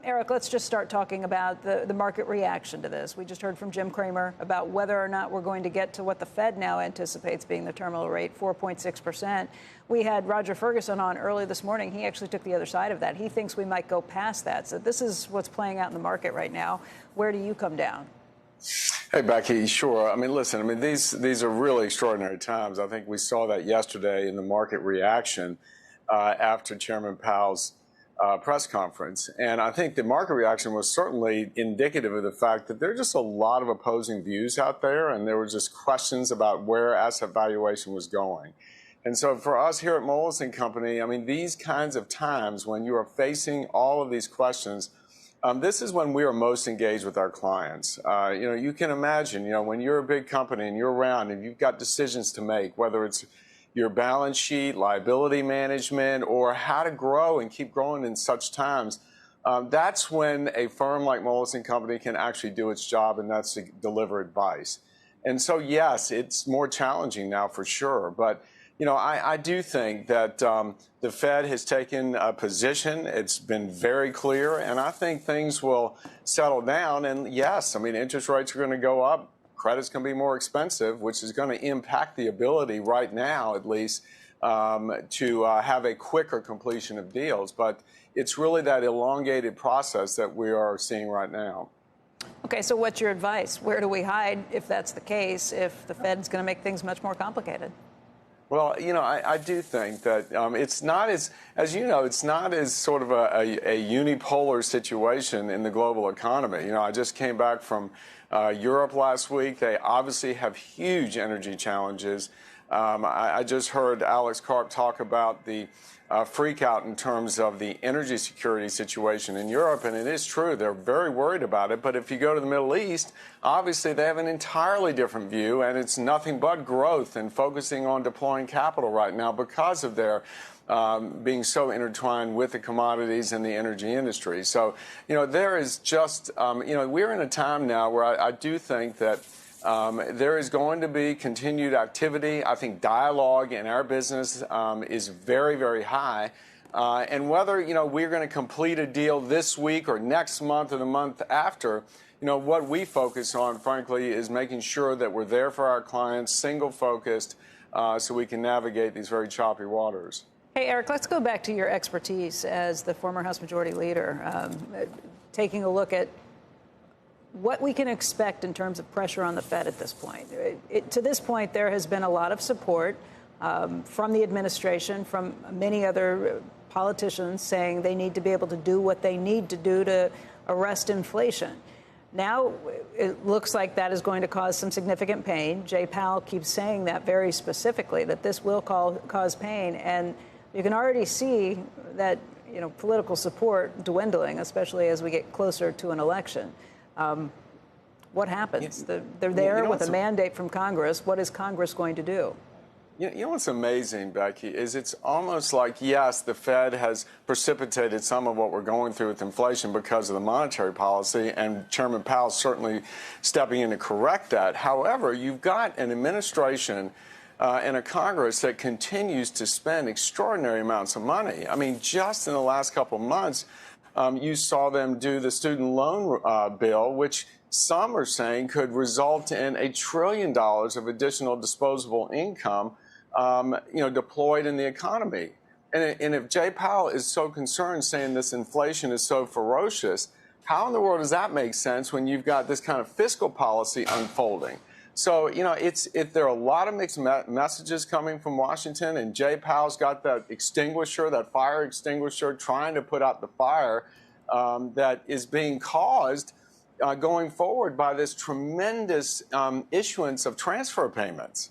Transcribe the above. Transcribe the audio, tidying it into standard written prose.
Eric, let's just start talking about the market reaction to this. We just heard from Jim Cramer about whether or not we're going to get to what the Fed now anticipates being the terminal rate, 4.6%. We had Roger Ferguson on early this morning. He actually took the other side of that. He thinks we might go past that. So this is what's playing out in the market right now. Where do you come down? Hey, Becky, sure. I mean, listen, these are really extraordinary times. I think we saw that yesterday in the market reaction after Chairman Powell's press conference. And I think the market reaction was certainly indicative of the fact that there are just a lot of opposing views out there, and there were just questions about where asset valuation was going. And so for us here at Moelis & Company, I mean, these kinds of times when you are facing all of these questions, this is when we are most engaged with our clients. You can imagine, when you're a big company and you're around and you've got decisions to make, whether it's your balance sheet, liability management, or how to grow and keep growing in such times, that's when a firm like Moelis & Company can actually do its job, and that's to deliver advice. And so, yes, it's more challenging now for sure. But, I do think that the Fed has taken a position. It's been very clear, and I think things will settle down. And, yes, interest rates are going to go up. Credit's going to be more expensive, which is going to impact the ability right now, at least, to have a quicker completion of deals. But it's really that elongated process that we are seeing right now. Okay, so what's your advice? Where do we hide if that's the case, if the Fed's going to make things much more complicated? Well, I do think that it's not as you know, it's not as sort of a unipolar situation in the global economy. I just came back from Europe last week. They obviously have huge energy challenges. I just heard Alex Karp talk about the freak out in terms of the energy security situation in Europe, and it is true. They're very worried about it. But if you go to the Middle East, obviously they have an entirely different view, and it's nothing but growth and focusing on deploying capital right now because of their being so intertwined with the commodities and the energy industry. So, there is just, we're in a time now where I do think that there is going to be continued activity. I think dialogue in our business is very, very high. And whether, we're going to complete a deal this week or next month or the month after, what we focus on, frankly, is making sure that we're there for our clients, single-focused, so we can navigate these very choppy waters. Hey, Eric, let's go back to your expertise as the former House Majority Leader, taking a look at what we can expect in terms of pressure on the Fed at this point. To this point, there has been a lot of support from the administration, from many other politicians saying they need to be able to do what they need to do to arrest inflation. Now, it looks like that is going to cause some significant pain. Jay Powell keeps saying that very specifically, that this will cause pain. And you can already see that, political support dwindling, especially as we get closer to an election. What happens? They're there with a mandate from Congress. What is Congress going to do? What's amazing, Becky, is it's almost like, yes, the Fed has precipitated some of what we're going through with inflation because of the monetary policy, and Chairman Powell certainly stepping in to correct that. However, you've got an administration and a Congress that continues to spend extraordinary amounts of money. Just in the last couple of months, you saw them do the student loan bill, which some are saying could result in $1 trillion of additional disposable income, deployed in the economy. And if Jay Powell is so concerned, saying this inflation is so ferocious, how in the world does that make sense when you've got this kind of fiscal policy unfolding? So, there are a lot of mixed messages coming from Washington, and Jay Powell's got that extinguisher, that fire extinguisher, trying to put out the fire that is being caused going forward by this tremendous issuance of transfer payments.